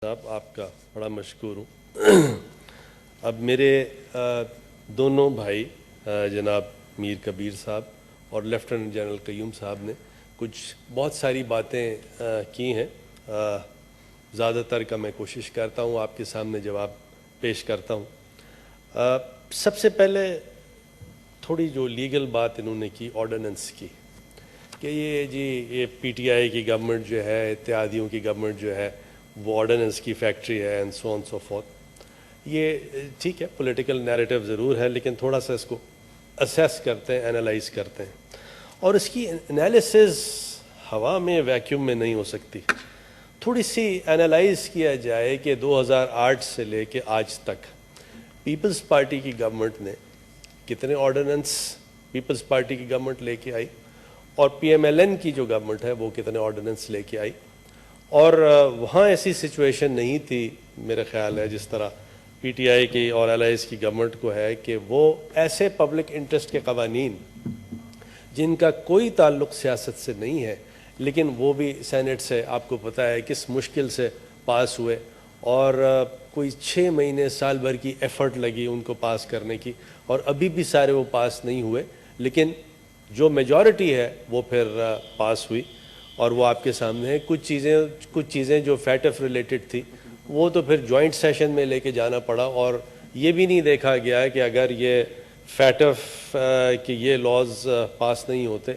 صاحب آپ کا بڑا مشکور ہوں۔ اب میرے دونوں بھائی جناب میر کبیر صاحب اور لیفٹیننٹ جنرل قیوم صاحب نے کچھ بہت ساری باتیں کی ہیں۔ زیادہ تر کا میں کوشش کرتا ہوں آپ کے سامنے جواب پیش کرتا ہوں۔ سب سے پہلے تھوڑی جو لیگل بات انہوں نے کی آرڈیننس کی کہ یہ پی ٹی آئی کی گورنمنٹ جو ہے، اتحادیوں کی گورنمنٹ جو ہے وہ آرڈیننس کی فیکٹری ہے and so on so forth. یہ ٹھیک ہے، پولیٹیکل نیریٹو ضرور ہے، لیکن تھوڑا سا اس کو اسیس کرتے ہیں، انالائز کرتے ہیں، اور اس کی انالیسز ہوا میں ویکیوم میں نہیں ہو سکتی۔ تھوڑی سی انالائز کیا جائے کہ 2008 سے لے کے آج تک پیپلز پارٹی کی گورنمنٹ نے کتنے آرڈیننس پیپلز پارٹی کی گورنمنٹ لے کے آئی، اور پی ایم ایل این کی جو گورنمنٹ ہے وہ کتنے آرڈیننس لے کے آئی۔ اور وہاں ایسی سچویشن نہیں تھی میرا خیال ہے جس طرح پی ٹی آئی کی اور ایل آئی ایس کی گورنمنٹ کو ہے، کہ وہ ایسے پبلک انٹرسٹ کے قوانین جن کا کوئی تعلق سیاست سے نہیں ہے، لیکن وہ بھی سینٹ سے آپ کو پتہ ہے کس مشکل سے پاس ہوئے، اور کوئی 6 مہینے سال بھر کی ایفرٹ لگی ان کو پاس کرنے کی، اور ابھی بھی سارے وہ پاس نہیں ہوئے، لیکن جو میجورٹی ہے وہ پھر پاس ہوئی، اور وہ آپ کے سامنے ہے۔ کچھ چیزیں جو فیٹف ریلیٹڈ تھی وہ تو پھر جوائنٹ سیشن میں لے کے جانا پڑا، اور یہ بھی نہیں دیکھا گیا کہ اگر یہ فیٹف کہ یہ لاز پاس نہیں ہوتے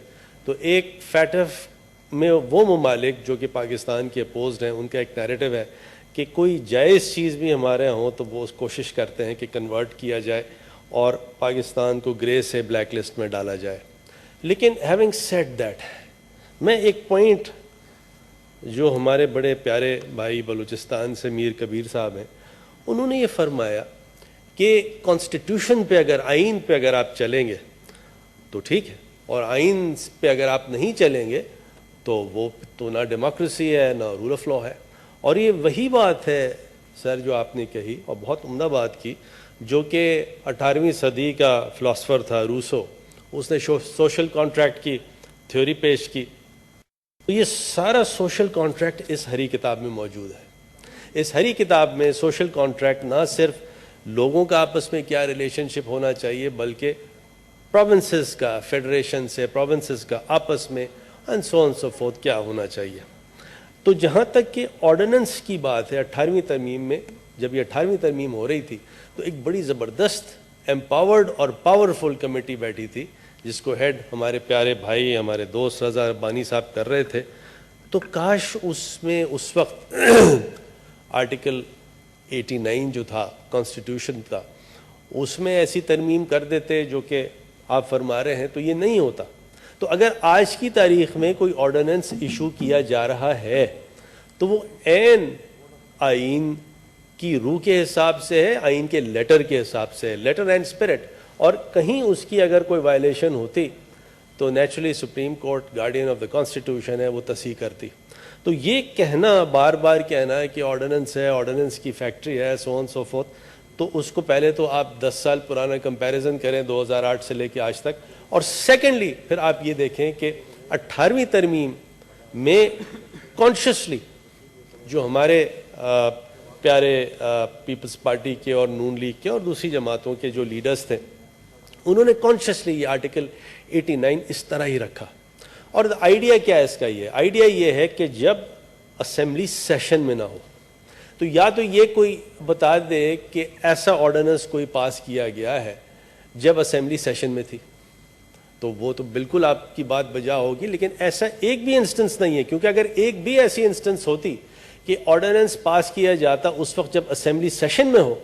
تو ایک فیٹف میں وہ ممالک جو کہ پاکستان کے اپوزڈ ہیں ان کا ایک نیریٹو ہے کہ کوئی جائز چیز بھی ہمارے ہوں تو وہ کوشش کرتے ہیں کہ کنورٹ کیا جائے اور پاکستان کو گرے سے بلیک لسٹ میں ڈالا جائے۔ لیکن ہیونگ سیڈ دیٹ، میں ایک پوائنٹ جو ہمارے بڑے پیارے بھائی بلوچستان سے میر کبیر صاحب ہیں، انہوں نے یہ فرمایا کہ کانسٹیٹیوشن پہ اگر آئین پہ اگر آپ چلیں گے تو ٹھیک ہے، اور آئین پہ اگر آپ نہیں چلیں گے تو وہ تو نہ ڈیموکریسی ہے نہ رول آف لا ہے۔ اور یہ وہی بات ہے سر جو آپ نے کہی، اور بہت عمدہ بات کی، جو کہ 18ویں صدی کا فلاسفر تھا روسو، اس نے سوشل کانٹریکٹ کی تھیوری پیش کی۔ تو یہ سارا سوشل کانٹریکٹ اس ہری کتاب میں موجود ہے۔ اس ہری کتاب میں سوشل کانٹریکٹ نہ صرف لوگوں کا آپس میں کیا ریلیشن شپ ہونا چاہیے، بلکہ پروونسز کا، فیڈریشن سے پروونسز کا آپس میں and so on so forth کیا ہونا چاہیے۔ تو جہاں تک کہ آرڈیننس کی بات ہے، 18ویں ترمیم میں جب یہ 18ویں ترمیم ہو رہی تھی تو ایک بڑی زبردست ایمپاورڈ اور پاورفل کمیٹی بیٹھی تھی جس کو ہیڈ ہمارے پیارے بھائی ہمارے دوست رضا ربانی صاحب کر رہے تھے۔ تو کاش اس میں اس وقت آرٹیکل 89 جو تھا کانسٹیٹیوشن کا، اس میں ایسی ترمیم کر دیتے جو کہ آپ فرما رہے ہیں، تو یہ نہیں ہوتا۔ تو اگر آج کی تاریخ میں کوئی آرڈیننس ایشو کیا جا رہا ہے تو وہ عین آئین کی روح کے حساب سے ہے، آئین کے لیٹر کے حساب سے ہے، لیٹر اینڈ اسپرٹ، اور کہیں اس کی اگر کوئی وائلیشن ہوتی تو naturally supreme court guardian of the constitution ہے وہ تصحیح کرتی۔ تو یہ کہنا بار بار کہنا ہے کہ آرڈیننس ہے، آرڈیننس کی فیکٹری ہے، سو آن سو فورتھ، تو اس کو پہلے تو آپ 10 سال پرانا کمپیریزن کریں 2008 سے لے کے آج تک، اور سیکنڈلی پھر آپ یہ دیکھیں کہ 18ویں ترمیم میں کانشیسلی جو ہمارے پیارے پیپلز پارٹی کے اور نون لیگ کے اور دوسری جماعتوں کے جو لیڈرز تھے، انہوں نے کانشیسلی یہ آرٹیکل 89 اس طرح ہی رکھا۔ اور آئیڈیا کیا ہے اس کا؟ یہ آئیڈیا یہ ہے کہ جب اسمبلی سیشن میں نہ ہو تو یا تو یہ کوئی بتا دے کہ ایسا آرڈیننس کوئی پاس کیا گیا ہے جب اسمبلی سیشن میں تھی، تو وہ تو بالکل آپ کی بات بجا ہوگی، لیکن ایسا ایک بھی انسٹنس نہیں ہے، کیونکہ اگر ایک بھی ایسی انسٹنس ہوتی کہ آرڈیننس پاس کیا جاتا اس وقت جب اسمبلی سیشن میں ہو،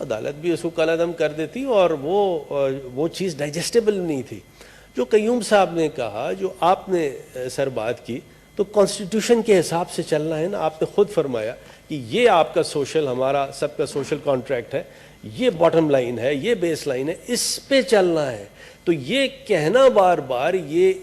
عدالت بھی اس کو کالعدم کر دیتی، اور وہ چیز ڈائجسٹیبل نہیں تھی۔ جو قیوم صاحب نے کہا، جو آپ نے سر بات کی، تو کانسٹیٹیوشن کے حساب سے چلنا ہے نا۔ آپ نے خود فرمایا کہ یہ آپ کا سوشل، ہمارا سب کا سوشل کانٹریکٹ ہے، یہ باٹم لائن ہے، یہ بیس لائن ہے، اس پہ چلنا ہے۔ تو یہ کہنا بار بار یہ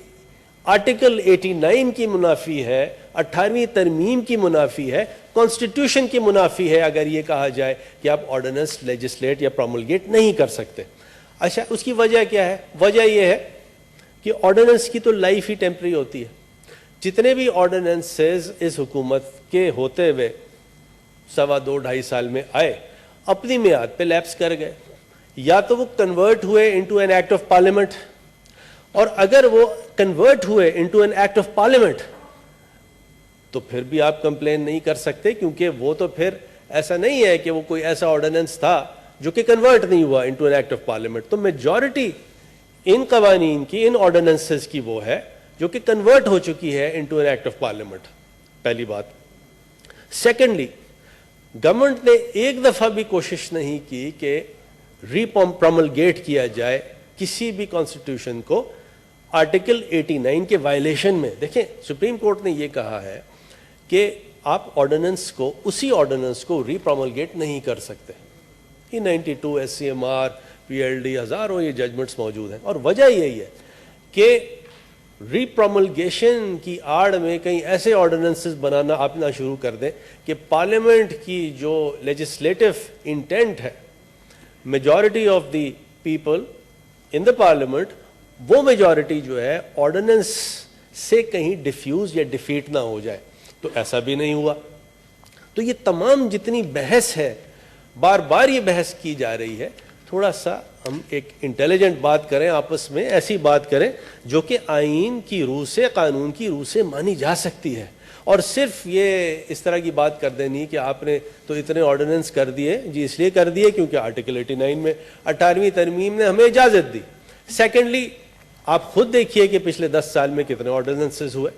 آرٹیکل 89 کی منافی ہے، 18ویں ترمیم کی منافی ہے، کانسٹیٹیوشن کی منافی ہے اگر یہ کہا جائے کہ آپ آرڈیننس لیجسلیٹ یا پروملگیٹ نہیں کر سکتے۔ اچھا، اس کی وجہ کیا ہے؟ وجہ یہ ہے کہ آرڈیننس کی تو لائف ہی ٹیمپری ہوتی ہے۔ جتنے بھی آرڈیننسز اس حکومت کے ہوتے ہوئے سوا دو ڈھائی سال میں آئے اپنی میعاد پہ لیپس کر گئے، یا تو وہ کنورٹ ہوئے into an act of parliament, اور اگر وہ کنورٹ ہوئے into an act of parliament تو پھر بھی آپ کمپلین نہیں کر سکتے، کیونکہ وہ تو پھر ایسا نہیں ہے کہ وہ کوئی ایسا آرڈیننس تھا جو کہ کنورٹ نہیں ہوا into an act of parliament. تو میجورٹی ان قوانین کی، ان آرڈیننسز کی وہ ہے جو کہ کنورٹ ہو چکی ہے into an act of parliament. پہلی بات. سیکنڈلی، گورنمنٹ نے ایک دفعہ بھی کوشش نہیں کی کہ ری پروملگیٹ کیا جائے کسی بھی کانسٹیٹیوشن کو آرٹیکل 89 کے وائلیشن میں. دیکھیں سپریم کورٹ نے یہ کہا ہے کہ آپ آرڈیننس کو، اسی آرڈیننس کو ری پروملگیٹ نہیں کر سکتے. یہ 92 SCMR PLD ہزاروں یہ ججمنٹس موجود ہیں، اور وجہ یہی ہے کہ ری پروملگیشن کی آڑ میں کہیں ایسے آرڈیننسز بنانا آپ نہ شروع کر دیں کہ پارلیمنٹ کی جو لیجسلیٹو انٹینٹ ہے، majority of the people in the parliament, وہ میجورٹی جو ہے آرڈیننس سے کہیں ڈیفیوز یا ڈیفیٹ نہ ہو جائے. تو ایسا بھی نہیں ہوا. تو یہ تمام جتنی بحث ہے، بار بار یہ بحث کی جا رہی ہے، تھوڑا سا ہم ایک انٹیلیجنٹ بات کریں آپس میں، ایسی بات کریں جو کہ آئین کی روح سے، قانون کی روح سے مانی جا سکتی ہے. اور صرف یہ اس طرح کی بات کر دینی کہ آپ نے تو اتنے آرڈیننس کر دیے، جی اس لیے کر دیے کیونکہ آرٹیکل 89 میں 18ویں ترمیم نے ہمیں اجازت دی. سیکنڈلی، آپ خود دیکھیے کہ پچھلے 10 سال میں کتنے آرڈیننسز ہوئے.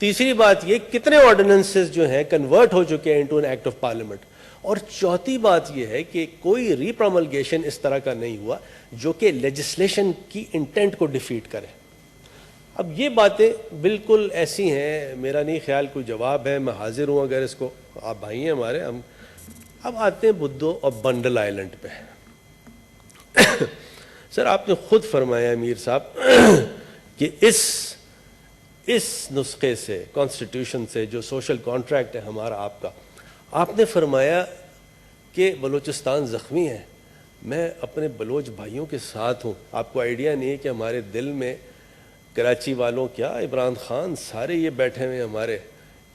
تیسری بات یہ کتنے آرڈیننسز جو ہیں کنورٹ ہو چکے ہیں into an act of parliament. اور چوتھی بات یہ ہے کہ کوئی ری پروملگیشن اس طرح کا نہیں ہوا جو کہ لیجسلیشن کی انٹینٹ کو ڈیفیٹ کرے. اب یہ باتیں بالکل ایسی ہیں، میرا نہیں خیال کوئی جواب ہے، میں حاضر ہوں اگر اس کو، آپ بھائی ہیں ہمارے. ہم اب آتے ہیں بدھو اور بنڈل آئیلینڈ پہ. سر آپ نے خود فرمایا امیر صاحب کہ اس نسخے سے، کانسٹیٹیوشن سے، جو سوشل کانٹریکٹ ہے ہمارا آپ کا، آپ نے فرمایا کہ بلوچستان زخمی ہے. میں اپنے بلوچ بھائیوں کے ساتھ ہوں. آپ کو آئیڈیا نہیں ہے کہ ہمارے دل میں، کراچی والوں کیا، عمران خان سارے یہ بیٹھے ہوئے ہمارے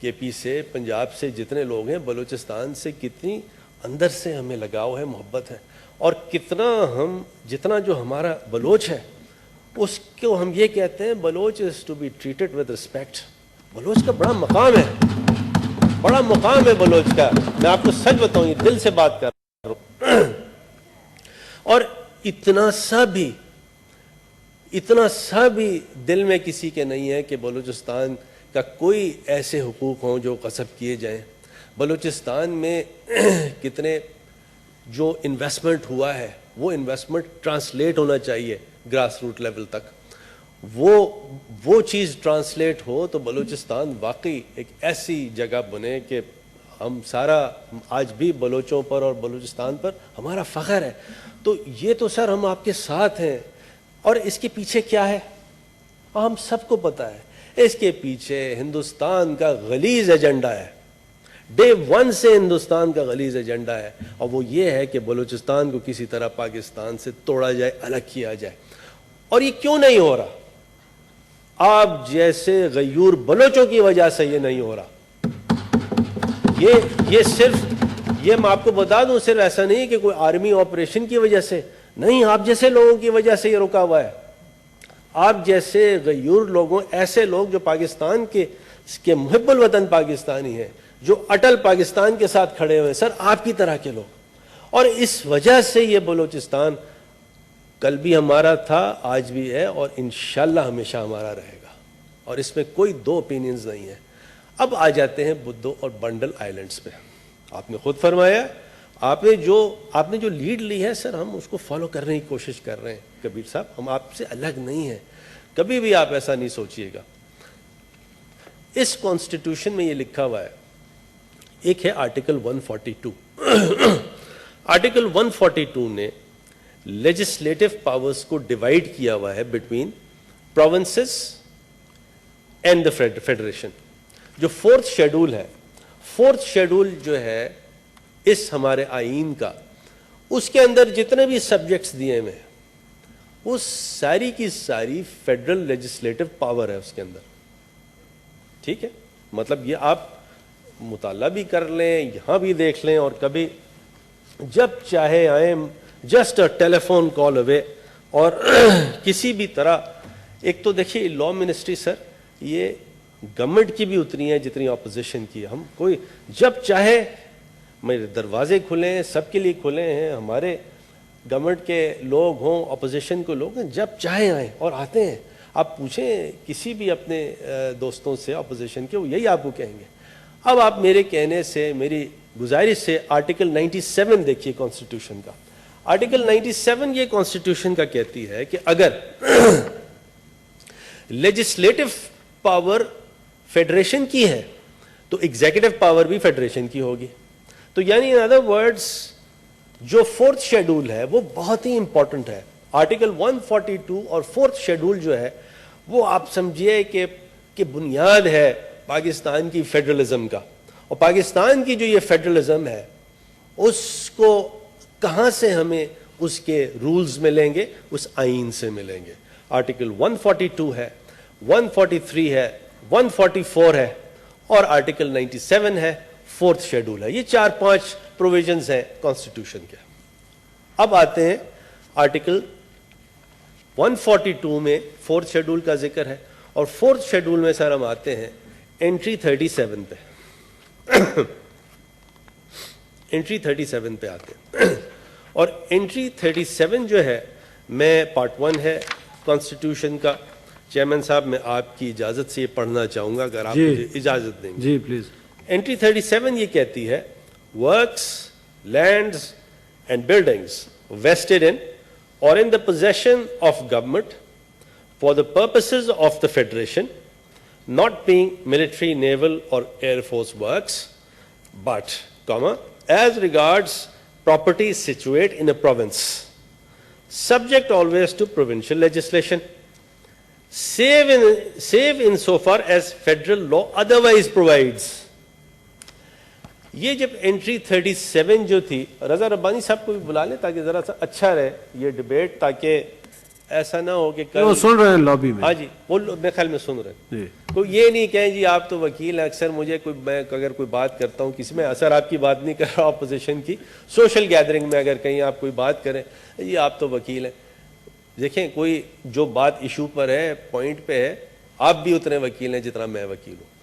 کے پی سے، پنجاب سے جتنے لوگ ہیں، بلوچستان سے کتنی اندر سے ہمیں لگاؤ ہے، محبت ہے، اور کتنا ہم، جتنا جو ہمارا بلوچ ہے اس کو ہم یہ کہتے ہیں Baloch is to be treated with respect. Baloch کا بڑا مقام ہے، بڑا مقام ہے بلوچ کا. میں آپ کو سچ بتاؤں، یہ دل سے بات کر رہا ہوں. اور اتنا سا بھی دل میں کسی کے نہیں ہے کہ بلوچستان کا کوئی ایسے حقوق ہوں جو غصب کیے جائیں. بلوچستان میں کتنے جو انویسٹمنٹ ہوا ہے، وہ انویسٹمنٹ ٹرانسلیٹ ہونا چاہیے گراس روٹ لیول تک. وہ چیز ٹرانسلیٹ ہو تو بلوچستان واقعی ایک ایسی جگہ بنے کہ ہم سارا آج بھی بلوچوں پر اور بلوچستان پر ہمارا فخر ہے. تو یہ تو سر ہم آپ کے ساتھ ہیں. اور اس کے پیچھے کیا ہے ہم سب کو پتہ ہے. اس کے پیچھے ہندوستان کا غلیظ ایجنڈا ہے. ڈے ون سے ہندوستان کا غلیظ ایجنڈا ہے، اور وہ یہ ہے کہ بلوچستان کو کسی طرح پاکستان سے توڑا جائے، الگ کیا جائے. اور یہ کیوں نہیں ہو رہا؟ آپ جیسے غیور بلوچوں کی وجہ سے یہ نہیں ہو رہا. یہ صرف، یہ میں آپ کو بتا دوں، صرف ایسا نہیں کہ کوئی آرمی آپریشن کی وجہ سے نہیں، آپ جیسے لوگوں کی وجہ سے یہ رکا ہوا ہے. آپ جیسے غیور لوگوں، ایسے لوگ جو پاکستان کے محب الوطن پاکستانی ہیں، جو اٹل پاکستان کے ساتھ کھڑے ہوئے، سر آپ کی طرح کے لوگ. اور اس وجہ سے یہ بلوچستان کل بھی ہمارا تھا، آج بھی ہے، اور انشاءاللہ ہمیشہ ہمارا رہے گا. اور اس میں کوئی دو اوپینینز نہیں ہیں. اب آ جاتے ہیں بدھو اور بنڈل آئیلینڈز پہ. آپ نے خود فرمایا، آپ نے جو لیڈ لی ہے سر، ہم اس کو فالو کرنے کی کوشش کر رہے ہیں. کبیر صاحب، ہم آپ سے الگ نہیں ہیں، کبھی بھی آپ ایسا نہیں سوچئے گا. اس کانسٹیٹیوشن میں یہ لکھا ہوا ہے، ایک ہے آرٹیکل 142. آرٹیکل 142 نے لیجسلیٹو پاورز کو ڈیوائڈ کیا ہوا ہے between provinces and the federation. جو فورتھ شیڈول ہے، فورتھ شیڈول جو ہے اس ہمارے آئین کا، اس کے اندر جتنے بھی سبجیکٹس دیے ہوئے ہیں، وہ ساری کی ساری فیڈرل لیجسلیٹو پاور ہے اس کے اندر. ٹھیک ہے، مطلب یہ آپ مطالعہ بھی کر لیں, یہاں بھی دیکھ لیں, اور کبھی جب چاہے آئیں, just a tele phone call اوے. اور کسی بھی طرح, ایک تو دیکھیے لا منسٹری سر یہ گورنمنٹ کی بھی اتنی ہے جتنی اپوزیشن کی. ہم کوئی جب چاہے, میرے دروازے کھلے ہیں, سب کے لیے کھلے ہیں, ہمارے گورنمنٹ کے لوگ ہوں, اپوزیشن کے لوگ ہیں, جب چاہے آئیں اور آتے ہیں. آپ پوچھیں کسی بھی اپنے دوستوں سے اپوزیشن کے, وہ یہی آپ کو کہیں گے. اب آپ میرے کہنے سے, میری گزارش سے, آرٹیکل 97 دیکھیے کانسٹیٹیوشن کا. آرٹیکل 97 یہ کانسٹیٹیوشن کا کہتی ہے کہ اگر لیجسلیٹو پاور فیڈریشن کی ہے تو ایگزیکٹو پاور بھی فیڈریشن کی ہوگی. تو یعنی ان ادر ورڈز جو فورتھ شیڈول ہے وہ بہت ہی امپورٹنٹ ہے. آرٹیکل 142 اور فورتھ شیڈول جو ہے وہ آپ سمجھیے کہ بنیاد ہے پاکستان کی فیڈرلزم کا. اور پاکستان کی جو یہ فیڈرلزم ہے اس کو کہاں سے ہمیں اس کے رولز ملیں گے؟ اس آئین سے ملیں گے. آرٹیکل 142 ہے, 143 ہے, 144 ہے اور آرٹیکل 97 ہے, فورتھ شیڈول ہے. یہ 4-5 پروویژنز ہیں کانسٹیٹیوشن کے. اب آتے ہیں آرٹیکل 142 میں فورتھ شیڈول کا ذکر ہے, اور فورتھ شیڈول میں سر ہم آتے ہیں انٹری 37 پہ. انٹری 37 پہ آتے ہیں, اور انٹری 37 جو ہے میں پارٹ 1 ہے کانسٹیٹیوشن کا. چیئرمین صاحب میں آپ کی اجازت سے یہ پڑھنا چاہوں گا اگر آپ مجھے اجازت دیں گے. جی پلیز. انٹری 37 یہ کہتی ہے works, lands and buildings vested in or in the possession of government for the purposes of the federation, not being military, naval or air force works, but, as regards property situate in a province, subject always to provincial legislation, save insofar as federal law otherwise provides. یہ جب entry 37 جو تھی, رضا ربانی صاحب کو بھی بلا لیں تاکہ ذرا سا اچھا رہے یہ ڈیبیٹ, تاکہ ایسا نہ ہو کہ وہ سن رہے ہیں لابی میں. ہاں جی, وہ میرے خیال میں سن رہے ہیں. کوئی یہ نہیں کہیں جی آپ تو وکیل ہیں, اکثر مجھے میں اگر کوئی بات کرتا ہوں کسی میں, اثر آپ کی بات نہیں کر رہا اپوزیشن کی, سوشل گیدرنگ میں اگر کہیں آپ کوئی بات کریں جی آپ تو وکیل ہیں. دیکھیں کوئی جو بات ایشو پر ہے, پوائنٹ پہ ہے, آپ بھی اتنے وکیل ہیں جتنا میں وکیل ہوں.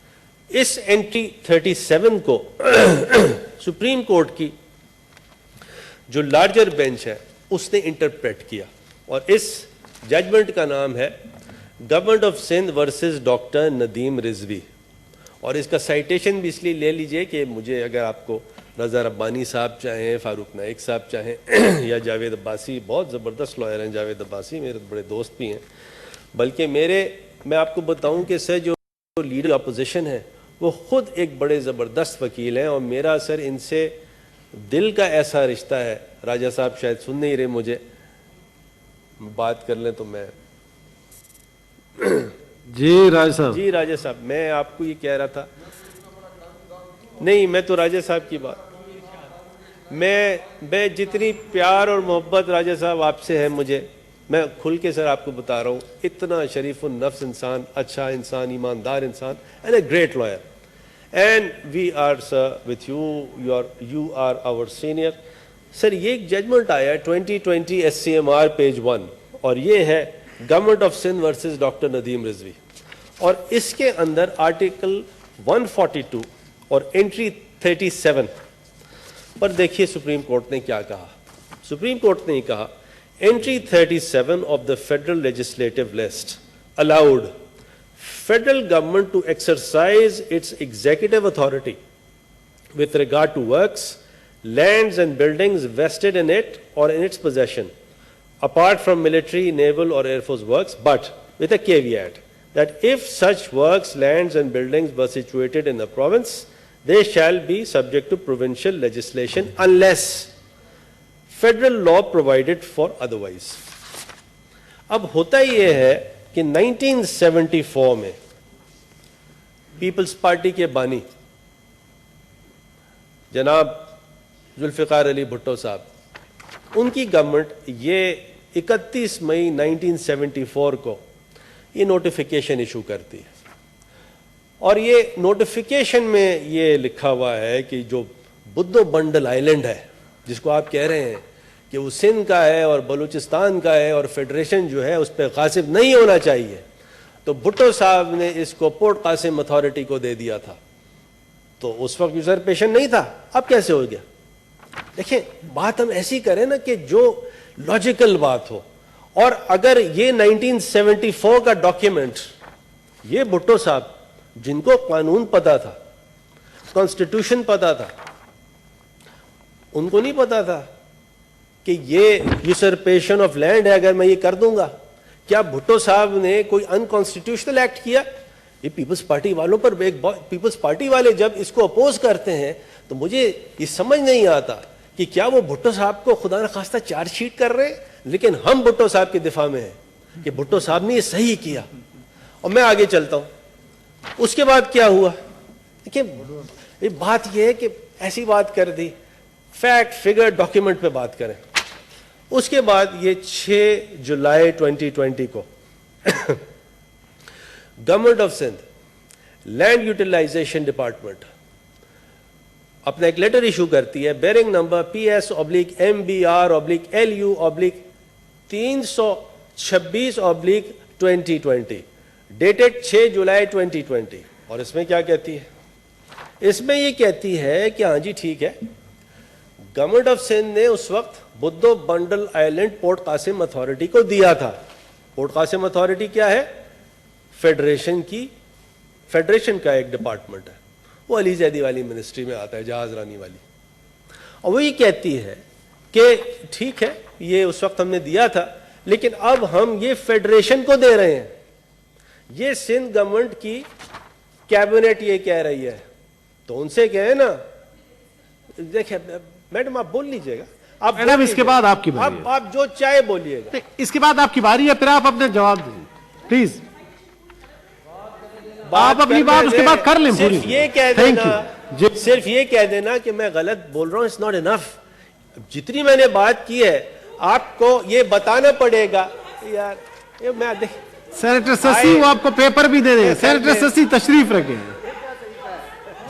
اس انٹری 37 کو سپریم کورٹ کی جو لارجر بینچ ہے اس نے انٹرپریٹ کیا, اور اس ججمنٹ کا نام ہے government of Sindh versus doctor Nadeem Rizvi. اور اس کا سائٹیشن بھی اس لیے لے لیجئے کہ مجھے, اگر آپ کو رضا ربانی صاحب چاہیں, فاروق نائک صاحب چاہیں, یا جاوید عباسی, بہت زبردست لائر ہیں جاوید عباسی, میرے بڑے دوست بھی ہیں, بلکہ میں آپ کو بتاؤں کہ سر جو لیڈر اپوزیشن ہے وہ خود ایک بڑے زبردست وکیل ہیں, اور میرا سر ان سے دل کا ایسا رشتہ ہے. راجہ صاحب شاید سن نہیں رہے مجھے, بات کر لیں تو میں. جی راجہ صاحب. جی راجہ صاحب, میں آپ کو یہ کہہ رہا تھا, نہیں میں تو راجہ صاحب کی بات, میں جتنی پیار اور محبت راجہ صاحب آپ سے ہے مجھے, میں کھل کے سر آپ کو بتا رہا ہوں, اتنا شریف النفس انسان, اچھا انسان, ایماندار انسان, and a great lawyer. And we are sir with you are our senior. Sir یہ ایک ججمنٹ آیا ہے 2020 SCMR پیج 1, اور یہ ہے government of Sindh versus doctor Nadeem Rizvi, اور اس کے اندر آرٹیکل 142 اور انٹری 37 پر دیکھیے سپریم کورٹ نے کیا کہا. سپریم کورٹ نے یہ کہا Entry 37 of the Federal Legislative List allowed federal government to exercise its executive authority with regard to works, lands and buildings vested in it or in its possession, apart from military, naval or air force works, but with a caveat that if such works, lands and buildings were situated in the province, they shall be subject to provincial legislation unless federal law provided for otherwise. اب ہوتا یہ ہے کہ 1974 میں Peoples party کے بانی جناب ذوالفقار علی بھٹو صاحب, ان کی گورنمنٹ یہ 31 مئی 1974 کو یہ نوٹیفیکیشن ایشو کرتی ہے, اور یہ نوٹیفیکیشن میں یہ لکھا ہوا ہے کہ جو بدھو بنڈل آئیلینڈ ہے جس کو آپ کہہ رہے ہیں کہ وہ سندھ کا ہے اور بلوچستان کا ہے اور فیڈریشن جو ہے اس پہ غاصب نہیں ہونا چاہیے، تو بھٹو صاحب نے اس کو پورٹ قاسم اتھارٹی کو دے دیا تھا، تو اس وقت یوزرپیشن نہیں تھا، اب کیسے ہو گیا؟ دیکھیں بات ہم ایسی کریں نا کہ جو لاجیکل بات ہو. اور اگر یہ 1974 کا ڈاکیومنٹ، یہ بھٹو صاحب جن کو قانون پتا تھا، کانسٹیٹیوشن پتا تھا، ان کو نہیں پتا تھا کہ یہ یوزرپیشن آف لینڈ ہے اگر میں یہ کر دوں گا؟ کیا بھٹو صاحب نے کوئی انکانسٹیٹیوشنل ایکٹ کیا؟ یہ پیپلز پارٹی والوں پر، پیپلز پارٹی والے جب اس کو اپوز کرتے ہیں تو مجھے یہ سمجھ نہیں آتا کہ کیا وہ بھٹو صاحب کو خدا نخواستہ چارج شیٹ کر رہے ہیں، لیکن ہم بھٹو صاحب کے دفاع میں ہیں کہ بھٹو صاحب نے یہ صحیح کیا. اور میں آگے چلتا ہوں. اس کے بعد کیا ہوا؟ دیکھیں بات یہ ہے کہ ایسی بات کر دی، فیکٹ فگر ڈاکیومنٹ پہ بات کریں. اس کے بعد یہ 6 جولائی 2020 کو government of Sindh land utilization department اپنا ایک لیٹر ایشو کرتی ہے بیرنگ نمبر PS/MBR/LU/326/2020 ڈیٹڈ 6 جولائی 2020. اور اس میں کیا کہتی ہے؟ اس میں یہ کہتی ہے کہ ہاں جی ٹھیک ہے، گورنمنٹ آف سندھ نے اس وقت Buddo Bundal island port Qasim authority کو دیا تھا. پورٹ قاسم اتھارٹی کیا ہے؟ فیڈریشن کا ایک ڈپارٹمنٹ ہے، وہ علی زیدی والی منسٹری میں آتا ہے، جہاز رانی والی. اور وہ یہ کہتی ہے کہ ٹھیک ہے یہ اس وقت ہم نے دیا تھا، لیکن اب ہم یہ فیڈریشن کو دے رہے ہیں. یہ سندھ گورنمنٹ کی کیبنٹ یہ کہہ رہی ہے، تو ان سے کہیں نا، دیکھیں میڈم آپ بول لیجئے گا، میڈم اس کے بعد آپ کی باری ہے، آپ جو چاہے بولیے گا، اس کے بعد آپ کی باری ہے، پھر آپ اپنے جواب دیں پلیز. آپ اپنی بات اس کے بعد کر لیں پوری. صرف یہ کہہ دینا کہ میں غلط بول رہا ہوں، اٹس ناٹ انف. جتنی میں نے بات کی ہے آپ کو یہ بتانا پڑے گا. یار میں سینیٹر سسی وہ آپ کو پیپر بھی دے دیں. سینیٹر سسی تشریف رکھیں.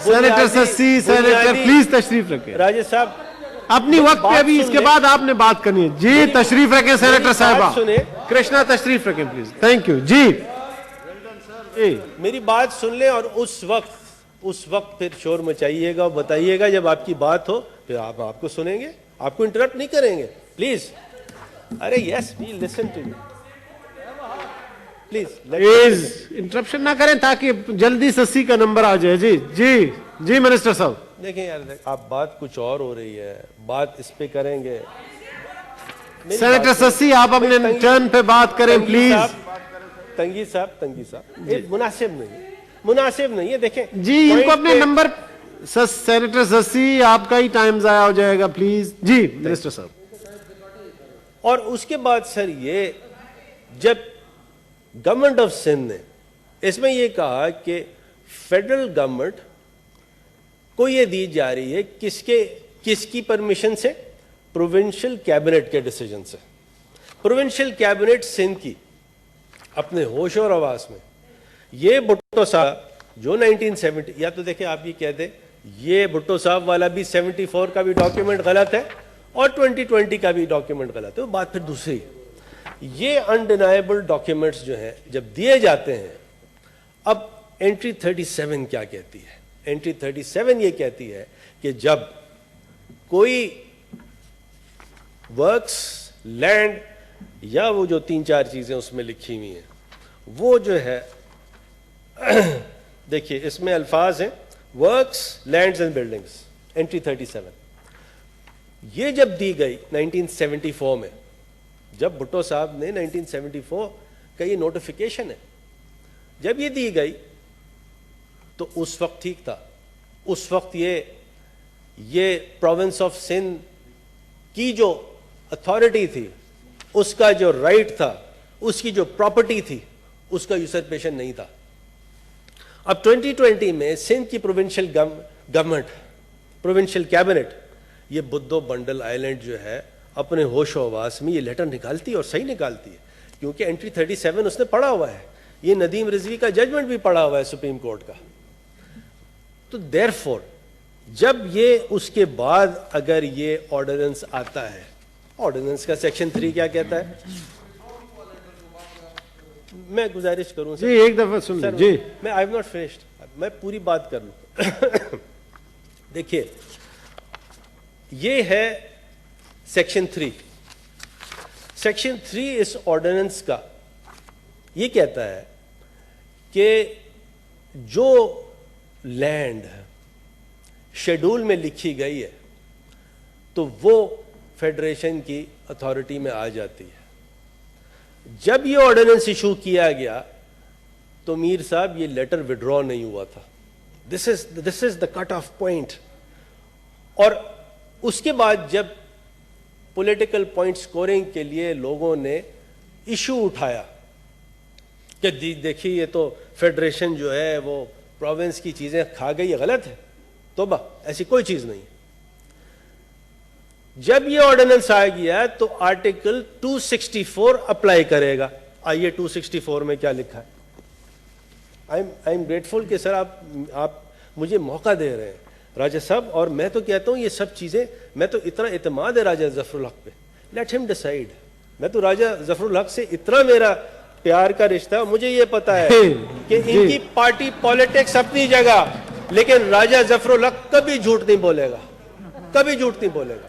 سینیٹر سسی، سینیٹر پلیز تشریف رکھیں. راجہ صاحب اپنی وقت پہ ابھی اس کے بعد آپ نے بات کرنی ہے. جی تشریف رکھیں سینیٹر صاحبہ. کرشنا تشریف رکھیں پلیز. Thank you. جی میری بات سن لیں اور اس وقت پھر شور مچائیے گا اور بتائیے گا. جب آپ کی بات ہو پھر آپ کو سنیں گے، آپ کو انٹرپٹ نہیں کریں گے پلیز. ارے yes we listen to you please interruption نہ کریں تاکہ جلدی سسی کا نمبر آ جائے. جی جی جی منسٹر صاحب. دیکھیں یار آپ بات کچھ اور ہو رہی ہے، بات اس پہ کریں گے. سینیٹر سسی آپ اپنے ٹرن پہ بات کریں پلیز. تنگی صاحب مناسب نہیں ہے. دیکھیں جی ان کو اپنے نمبر. سینیٹر سسی آپ کا ہی ٹائم ضائع ہو جائے گا پلیز. جی منسٹر صاحب. اور اس کے بعد سر یہ جب گورنمنٹ آف سندھ نے اس میں یہ کہا کہ فیڈرل گورنمنٹ کو یہ دی جا رہی ہے کس کی پرمیشن سے؟ پروونشل کیبنٹ کے ڈیسیجن سے. پروونشل کیبنٹ سندھ کی اپنے ہوش اور حواس میں یہ بھٹو صاحب جو 1970، یا تو دیکھیں آپ یہ کہہ دیں یہ بھٹو صاحب والا بھی 74 کا بھی ڈاکیومنٹ غلط ہے اور 2020 کا بھی ڈاکیومنٹ غلط ہے، وہ بات پھر دوسری. یہ انڈینائبل ڈاکیومنٹس جو ہیں جب دیے جاتے ہیں، اب انٹری 37 کیا کہتی ہے؟ انٹری 37 یہ کہتی ہے کہ جب کوئی ورکس، لینڈ یا وہ جو 3-4 چیزیں اس میں لکھی ہوئی ہیں وہ جو ہے دیکھیے اس میں الفاظ ہیں works, lands and buildings. Entry 37 یہ جب دی گئی 1974 میں، جب بھٹو صاحب نے 1974 کا یہ نوٹیفیکیشن ہے جب یہ دی گئی تو اس وقت ٹھیک تھا. اس وقت یہ پروونس آف سندھ کی جو اتھارٹی تھی، اس کا جو رائٹ تھا، اس کی جو پراپرٹی تھی، اس کا یوزرپیشن نہیں تھا. اب 2020 میں سندھ کی پروونشل گورنمنٹ، پروونشل کیبنٹ، یہ بدھو بنڈل آئیلینڈ جو ہے اپنے ہوش و حواس میں یہ لیٹر نکالتی ہے اور صحیح نکالتی ہے، کیونکہ انٹری 37 اس نے پڑھا ہوا ہے. یہ ندیم رضوی کا ججمنٹ بھی پڑھا ہوا ہے سپریم کورٹ کا. تو therefore جب یہ اس کے بعد اگر یہ آرڈیننس آتا ہے, آرڈیننس کا سیکشن 3 کیا کہتا ہے, میں گزارش کروں جی ایک دفعہ سن لیں جی, میں آئی ایم ناٹ فنشڈ, میں پوری بات کر لوں. دیکھیے یہ ہے سیکشن 3. سیکشن 3 اس آرڈیننس کا یہ کہتا ہے کہ جو لینڈ شیڈول میں لکھی گئی ہے تو وہ فیڈریشن کی اتھارٹی میں آ جاتی ہے. جب یہ آرڈیننس ایشو کیا گیا تو میر صاحب یہ لیٹر وڈرا نہیں ہوا تھا. دس از دا کٹ آف پوائنٹ. اور اس کے بعد جب پولیٹیکل پوائنٹ سکورنگ کے لیے لوگوں نے ایشو اٹھایا کہ دیکھیے یہ تو فیڈریشن جو ہے وہ پروونس کی چیزیں کھا گئی, غلط ہے, توبہ, ایسی کوئی چیز نہیں. جب یہ آرڈیننس آ گیا تو آرٹیکل 264 اپلائی کرے گا. آئیے 264 میں کیا لکھا ہے. آئی ایم گریٹفل کہ سر آپ مجھے موقع دے رہے ہیں راجہ صاحب, اور میں تو کہتا ہوں یہ سب چیزیں, میں تو اتنا اعتماد ہے راجہ ظفر الحق پہ, لیٹ ہم ڈیسائیڈ. میں تو راجہ ظفر الحق سے اتنا میرا پیار کا رشتہ, مجھے یہ پتا ہے کہ ان کی پارٹی پالیٹکس اپنی جگہ, لیکن راجہ ظفر الحق کبھی جھوٹ نہیں بولے گا, کبھی جھوٹ نہیں بولے گا.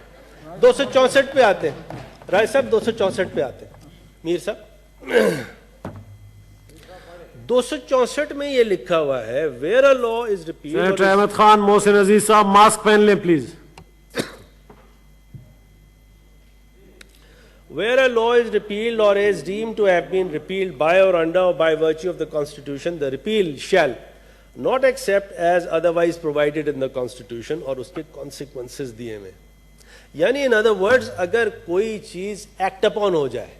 264 پہ آتے ہیں رائے صاحب, 264 پہ آتے ہیں میر صاحب. 264 میں یہ لکھا ہوا ہے where a law is repealed. Senator Ahmed Khan, Mohsin Aziz sahib mask پہن لیں please. Where a law is repealed or is deemed to have been repealed by or under or by virtue of the Constitution, the repeal shall not accept as otherwise provided in the Constitution, اور اس کے consequences دیے میں. یعنی in other words اگر کوئی چیز act upon ہو جائے,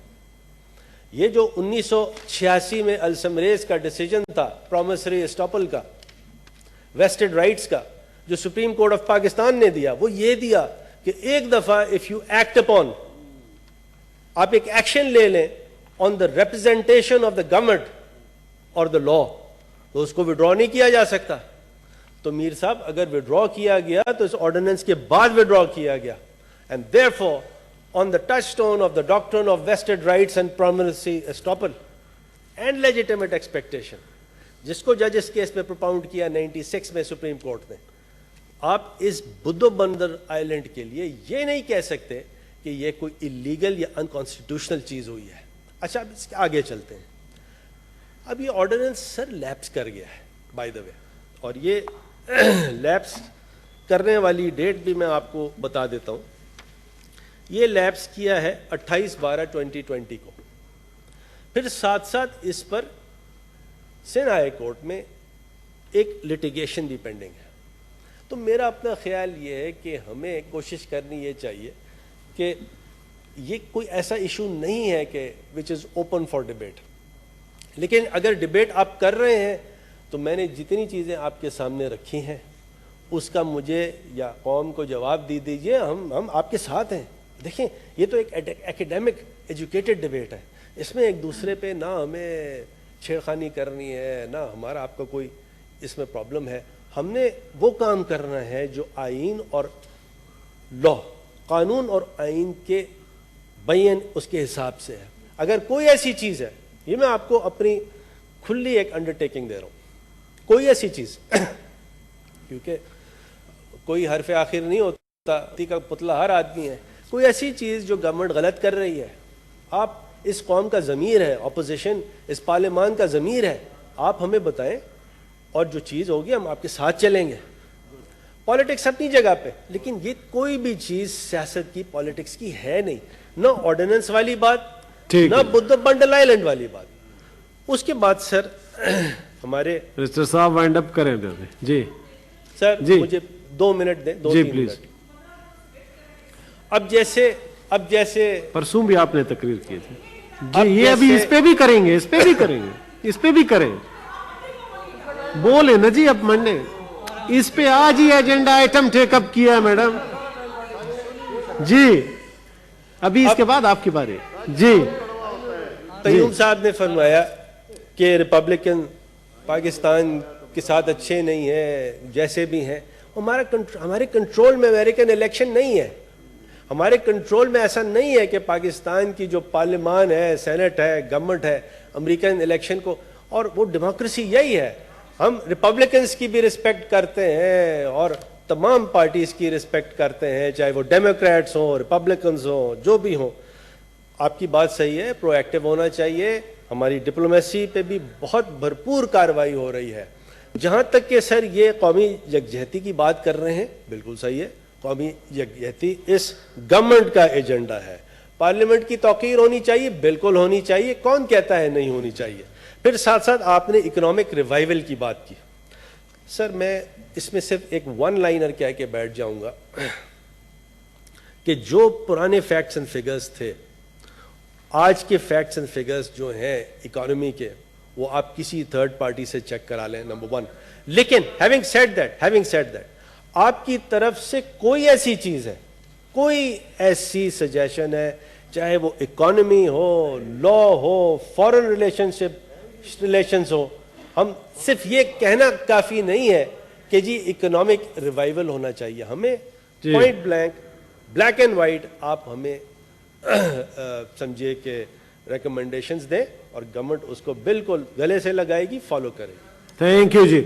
یہ جو 1986 میں السمریز کا ڈیسیجن تھا پرومسری اسٹاپل کا, ویسٹڈ رائٹس کا, جو سپریم کورٹ آف پاکستان نے دیا, وہ یہ دیا کہ ایک دفعہ اف یو ایکٹ اپون, آپ ایک ایکشن لے لیں on the representation of the government اور دا لا, تو اس کو وڈرا نہیں کیا جا سکتا. تو میر صاحب اگر وڈرا کیا گیا تو اس آرڈیننس کے بعد وڈرا کیا گیا, and therefore on the touchstone of the doctrine of vested rights and promissory estoppel and legitimate expectation, جس کو جج اس کیس میں پروپاؤنڈ کیا 96 میں سپریم کورٹ نے, آپ اس بدھو بندر آئی لینڈ کے لیے یہ نہیں کہہ سکتے کہ یہ کوئی اللیگل یا انکانسٹیٹیوشنل چیز ہوئی ہے. اچھا اب اس کے آگے چلتے ہیں. اب یہ آرڈیننس سر لیپس کر گیا ہے بائی دا وے, اور یہ لیپس کرنے والی ڈیٹ بھی میں آپ کو بتا دیتا ہوں. یہ لیپس کیا ہے 28/12/2020 کو. پھر ساتھ ساتھ اس پر سندھ ہائی کورٹ میں ایک لٹیگیشن بھی پینڈنگ ہے. تو میرا اپنا خیال یہ ہے کہ ہمیں کوشش کرنی یہ چاہیے کہ یہ کوئی ایسا ایشو نہیں ہے کہ وچ از اوپن فار ڈبیٹ, لیکن اگر ڈبیٹ آپ کر رہے ہیں تو میں نے جتنی چیزیں آپ کے سامنے رکھی ہیں اس کا مجھے یا قوم کو جواب دے دیجئے. ہم آپ کے ساتھ ہیں. دیکھیں یہ تو ایک ایکیڈیمک ایجوکیٹڈ ڈبیٹ ہے, اس میں ایک دوسرے پہ نہ ہمیں چھیڑخانی کرنی ہے, نہ ہمارا آپ کا کوئی اس میں پرابلم ہے. ہم نے وہ کام کرنا ہے جو آئین اور لا, قانون اور آئین کے بیان اس کے حساب سے ہے. اگر کوئی ایسی چیز ہے, یہ میں آپ کو اپنی کھلی ایک انڈرٹیکنگ دے رہا ہوں, کوئی ایسی چیز کیونکہ کوئی حرف آخر نہیں ہوتا, کا پتلا ہر آدمی ہے, کوئی ایسی چیز جو گورنمنٹ غلط کر رہی ہے, آپ اس قوم کا ضمیر ہے, اپوزیشن اس پارلیمان کا ضمیر ہے, آپ ہمیں بتائیں, اور جو چیز ہوگی ہم آپ کے ساتھ چلیں گے. پالیٹکس اپنی جگہ پہ, لیکن یہ کوئی بھی چیز سیاست کی پالیٹکس کی ہے نہیں, نہ آرڈیننس والی بات, نہ بدھ بنڈل آئی لینڈ والی بات. اس کے بعد سر ہمارے رجسٹر صاحب وائنڈ اپ کریں جی سر, مجھے 2 منٹ دیں, 2-3 منٹ. اب جیسے پرسوں بھی آپ نے تقریر کی تھی جی, یہ ابھی اس پہ بھی کریں گے, اس پہ بھی کریں گے, اس پہ بھی کریں, بولے نا جی. اب منڈے اس پہ آج ہی ایجنڈا آئٹم ٹیک اپ کیا ہے میڈم جی, ابھی اس کے بعد آپ کی باری جی. قیوم صاحب نے فرمایا کہ ریپبلکن پاکستان کے ساتھ اچھے نہیں ہیں، جیسے بھی ہیں، ہمارے کنٹرول میں امریکن الیکشن نہیں ہے. ہمارے کنٹرول میں ایسا نہیں ہے کہ پاکستان کی جو پارلیمان ہے، سینٹ ہے، گورنمنٹ ہے، امریکن الیکشن کو، اور وہ ڈیموکریسی یہی ہے. ہم ریپبلکنس کی بھی رسپیکٹ کرتے ہیں اور تمام پارٹیز کی رسپیکٹ کرتے ہیں، چاہے وہ ڈیموکریٹس ہوں، ریپبلکنز ہوں، جو بھی ہوں. آپ کی بات صحیح ہے، پرو ایکٹیو ہونا چاہیے. ہماری ڈپلومیسی پہ بھی بہت بھرپور کارروائی ہو رہی ہے. جہاں تک کہ سر یہ قومی یکجہتی کی بات کر رہے ہیں، بالکل صحیح ہے. قومی یکجہتی اس گورنمنٹ کا ایجنڈا ہے. پارلیمنٹ کی توقیر ہونی چاہیے، بالکل ہونی چاہیے. کون کہتا ہے نہیں ہونی چاہیے؟ پھر ساتھ ساتھ آپ نے اکنامک ریوائول کی بات کی. سر میں اس میں صرف ایک ون لائنر کہہ کے بیٹھ جاؤں گا کہ جو پرانے فیکٹس اینڈ فگرز تھے، آج کے فیکٹس اینڈ فگرز جو ہیں اکانومی کے، وہ آپ کسی تھرڈ پارٹی سے چیک کرا لیں، نمبر ون. لیکن ہیونگ سیڈ دیٹ آپ کی طرف سے کوئی ایسی چیز ہے، کوئی ایسی سجیشن ہے، چاہے وہ اکانومی ہو، لا ہو، فارن ریلیشنز ہو، ہم صرف یہ کہنا کافی نہیں ہے کہ جی اکنامک ریوائول ہونا چاہیے. ہمیں پوائنٹ بلیک اینڈ وائٹ آپ ہمیں سمجھے کہ ریکمنڈیشنز دیں اور گورنمنٹ اس کو بالکل گلے سے لگائے گی، فالو کرے گی. Thank you G.